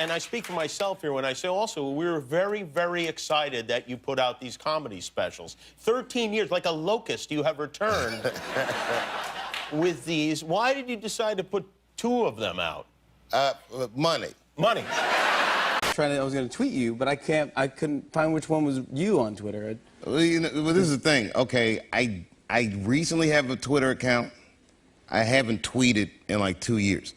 And I speak for myself here when I say also, we were very, very excited that you put out these comedy specials. 13 years, like a locust, you have returned with these. Why did you decide to put 2 of them out? Money. Money. I was going to tweet you, but I couldn't find which one was you on Twitter. Well, this is the thing. Okay, I recently have a Twitter account. I haven't tweeted in like 2 years.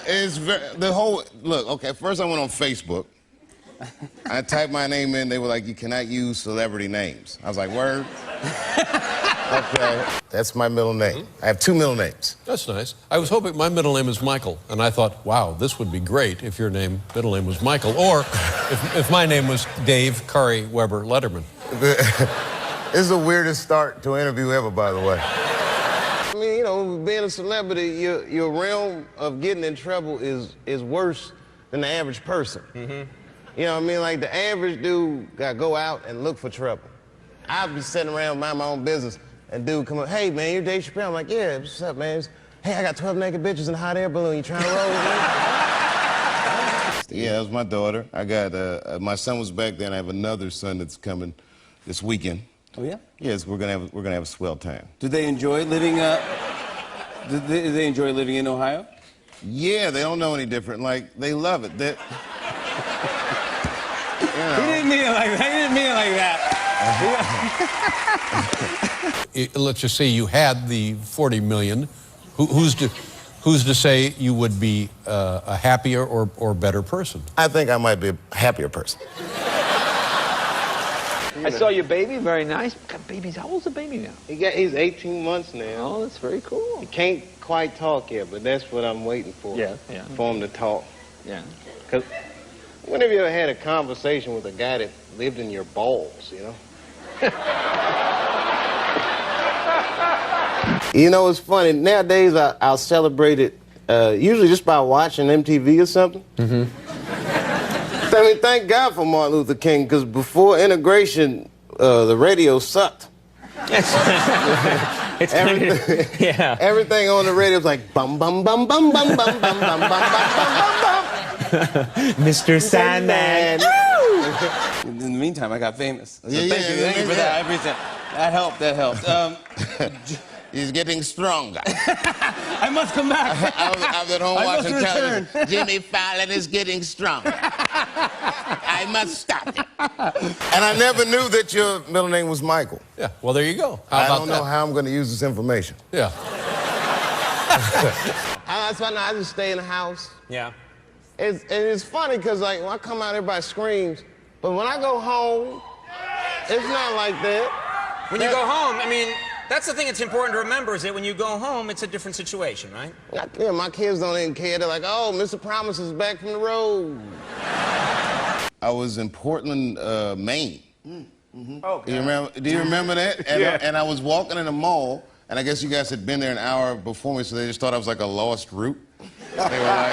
It's the whole, look, okay, first I went on Facebook. I typed my name in, they were like, you cannot use celebrity names. I was like, word? Okay. That's my middle name. I have 2 middle names. That's nice. I was hoping my middle name is Michael, and I thought, wow, this would be great if your middle name was Michael, or if my name was Dave Curry Weber Letterman. This is the weirdest start to an interview ever, by the way. I mean, you know, being a celebrity, your realm of getting in trouble is worse than the average person. Mm-hmm. You know what I mean? Like, the average dude got to go out and look for trouble. I'll be sitting around, mind my own business, and dude come up, hey, man, you're Dave Chappelle. I'm like, yeah, what's up, man? Hey, I got 12 naked bitches in a hot air balloon. You trying to roll with me? Yeah, that was my daughter. I got, my son was back then. I have another son that's coming this weekend. Oh, yeah? Yes, we're gonna have a swell time. Do they enjoy living, do they enjoy living in Ohio? Yeah, they don't know any different. Like, they love it. You know. He didn't mean it like that. He didn't mean it like that. Let's just say you had the 40 million. Who's to say you would be a happier or better person? I think I might be a happier person. I saw your baby, very nice. Got babies. How old's the baby now? He's 18 months now. Oh, that's very cool. He can't quite talk yet, but that's what I'm waiting for. Yeah. For him to talk. Yeah. Because whenever you ever had a conversation with a guy that lived in your balls, you know? You know, it's funny. Nowadays, I'll celebrate it usually just by watching MTV or something. Mm-hmm. I mean, thank God for Martin Luther King, because before integration, the radio sucked. Everything on the radio was like bum bum bum bum bum bum bum bum bum bum bum. Mr. Sandman. In the meantime, I got famous. So Yeah, thank you for that. I appreciate it. That helped. He's getting stronger. I must come back. I was at home watching television. Jimmy Fallon is getting stronger. I must stop it. And I never knew that your middle name was Michael. Yeah, well, there you go. I don't know how I'm going to use this information. Yeah. That's why I just stay in the house. Yeah. It's funny, because, like, when I come out, everybody screams. But when I go home, it's not like that. When you go home, I mean, that's the thing that's important to remember, is that when you go home, it's a different situation, right? Yeah, my kids don't even care. They're like, oh, Mr. Promise is back from the road. I was in Portland, Maine. Mm-hmm. Oh, do you remember that? And, yeah. And I was walking in a mall, and I guess you guys had been there an hour before me, so they just thought I was like a lost route. They were like...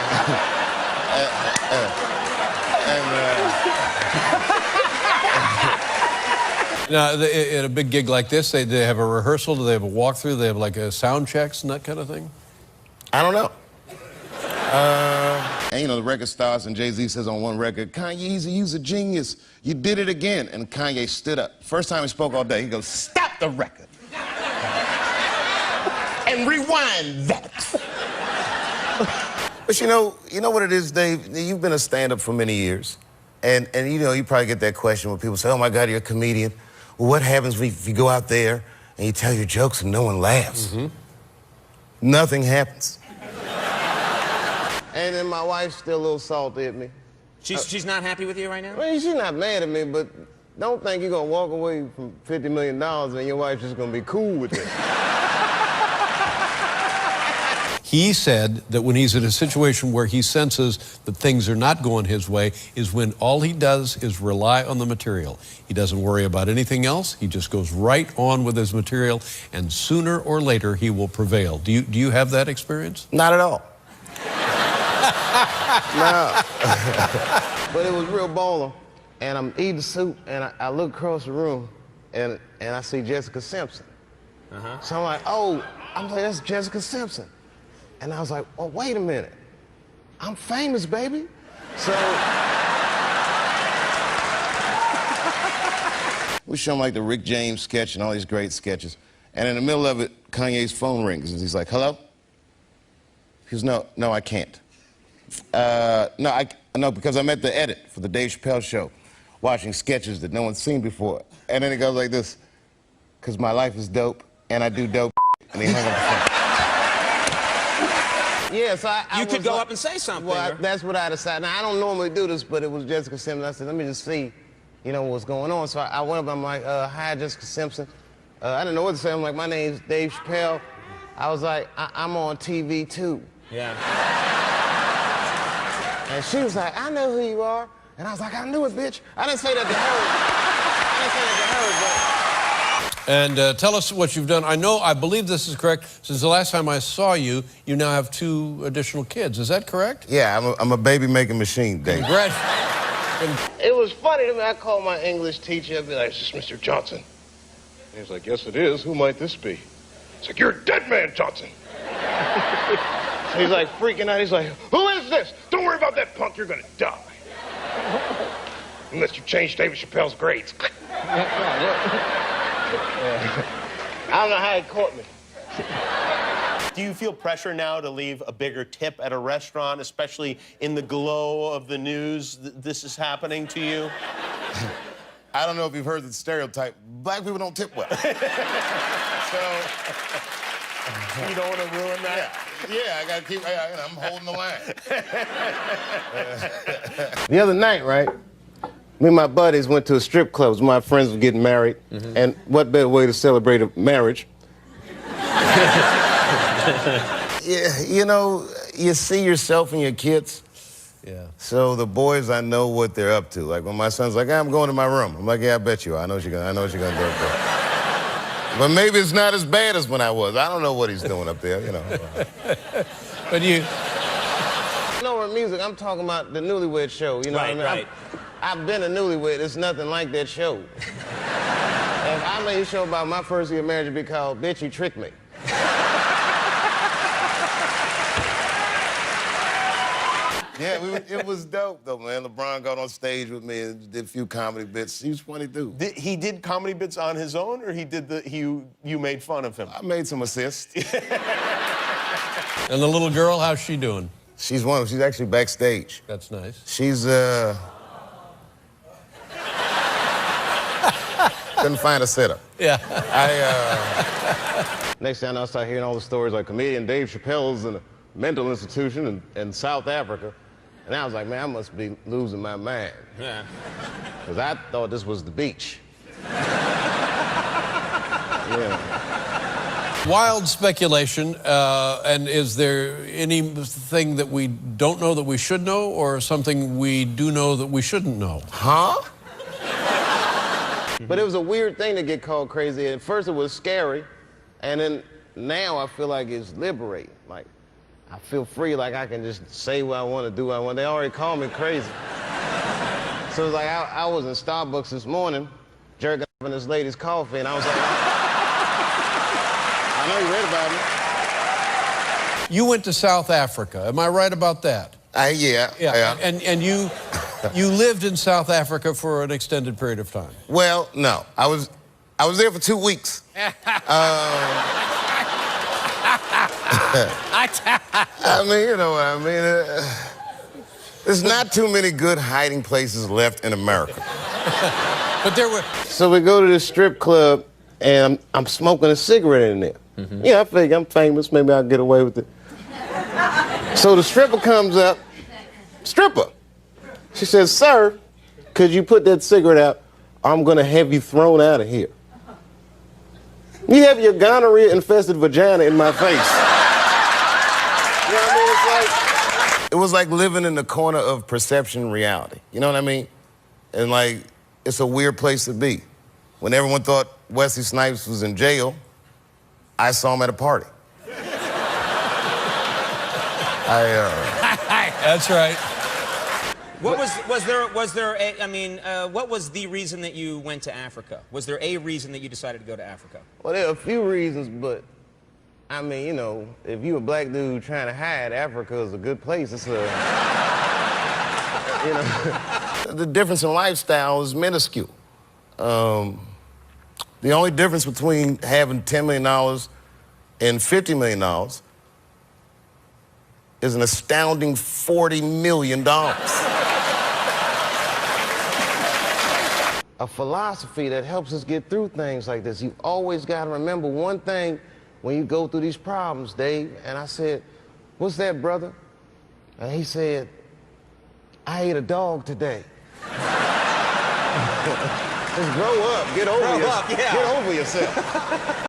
Now, at a big gig like this, they have a rehearsal? Do they have a walkthrough? Do they have like a sound checks and that kind of thing? I don't know. And you know, the record starts and Jay-Z says on one record, Kanye, you's a genius. You did it again. And Kanye stood up. First time he spoke all day, he goes, stop the record. And rewind that. But you know what it is, Dave? You've been a stand-up for many years. And you know, you probably get that question when people say, oh my God, you're a comedian. Well, what happens if you go out there and you tell your jokes and no one laughs? Mm-hmm. Nothing happens. And then my wife's still a little salty at me. She's not happy with you right now? I mean, she's not mad at me, but don't think you're going to walk away from $50 million and your wife's just going to be cool with it. He said that when he's in a situation where he senses that things are not going his way is when all he does is rely on the material. He doesn't worry about anything else. He just goes right on with his material, and sooner or later he will prevail. Do you have that experience? Not at all. No. But it was real baller, and I'm eating soup, and I look across the room, and I see Jessica Simpson. So I'm like, oh, that's Jessica Simpson. And I was like, oh, wait a minute. I'm famous, baby. So we show him like the Rick James sketch and all these great sketches. And in the middle of it, Kanye's phone rings and he's like, hello? He goes, no, I can't. No, because I'm at the edit for the Dave Chappelle show, watching sketches that no one's seen before. And then it goes like this, because my life is dope and I do dope. And he hung up the phone. Yeah, so I You could go like, up and say something. Well, that's what I decided. Now, I don't normally do this, but it was Jessica Simpson. I said, let me just see, you know, what's going on. So I went up, I'm like, hi, Jessica Simpson. I didn't know what to say. I'm like, my name's Dave Chappelle. I was like, I'm on TV too. Yeah. And she was like, I know who you are. And I was like, I knew it, bitch. I didn't say that to her. And tell us what you've done. I believe this is correct. Since the last time I saw you, you now have 2 additional kids. Is that correct? Yeah, I'm a baby-making machine, Dave. It was funny to me. I called my English teacher. I'd be like, is this Mr. Johnson? And he's like, yes, it is. Who might this be? It's like, you're a dead man, Johnson. So he's like freaking out. He's like, who is this? Don't worry about that punk. You're going to die. Unless you change David Chappelle's grades. I don't know how he caught me. Do you feel pressure now to leave a bigger tip at a restaurant, especially in the glow of the news this is happening to you? I don't know if you've heard the stereotype. Black people don't tip well. So You don't want to ruin that? yeah, I gotta keep. I'm holding the line. The other night, right, me and my buddies went to a strip club. My friends were getting married. And what better way to celebrate a marriage? Yeah, you know, you see yourself and your kids. Yeah. So the boys, I know what they're up to. Like when my son's like, I'm going to my room. I'm like, yeah, I bet you are. I know what you're gonna do up there. But maybe it's not as bad as when I was. I don't know what he's doing up there, you know. But you... You know, with music, I'm talking about the Newlywed Show. You know Right, what I mean? right. I've been a newlywed. It's nothing like that show. If I made a show about my first year of marriage, it'd be called Bitch, You Tricked Me. Yeah, it was dope, though, man. LeBron got on stage with me and did a few comedy bits. He was funny, too. He did comedy bits on his own, or you made fun of him? I made some assists. And the little girl, how's she doing? She's actually backstage. That's nice. She's, couldn't find a setup. Yeah. Next thing I start hearing all the stories like comedian Dave Chappelle's in a mental institution in South Africa. And I was like, man, I must be losing my mind. Yeah. Because I thought this was the beach. Yeah. Wild speculation, and is there anything that we don't know that we should know, or something we do know that we shouldn't know? Huh? But it was a weird thing to get called crazy. At first it was scary, and then now I feel like it's liberating. Like, I feel free, like I can just say what I want to do what I want. They already call me crazy. So it's like I was in Starbucks this morning, jerking off in this lady's coffee, and I was like, I know you read about me. You went to South Africa, am I right about that? Yeah. And you lived in South Africa for an extended period of time. Well, no. I was there for 2 weeks. I mean, you know what I mean. There's not too many good hiding places left in America. But there were... So we go to this strip club, and I'm smoking a cigarette in there. Yeah, I figure I'm famous, maybe I'll get away with it. So the stripper comes up. Stripper. She says, sir, could you put that cigarette out? I'm gonna have you thrown out of here. You have your gonorrhea-infested vagina in my face. You know what I mean? It was like living in the corner of perception reality. You know what I mean? And like, it's a weird place to be. When everyone thought Wesley Snipes was in jail, I saw him at a party. That's right. What was the reason that you went to Africa? Was there a reason that you decided to go to Africa? Well, there are a few reasons, but I mean, you know, if you a black dude trying to hide, Africa is a good place. It's a, you know. The difference in lifestyle is minuscule. The only difference between having $10 million and $50 million is an astounding $40 million. A philosophy that helps us get through things like this. You always got to remember one thing when you go through these problems, Dave. And I said, what's that, brother? And he said, I ate a dog today. Just grow up, get over yourself.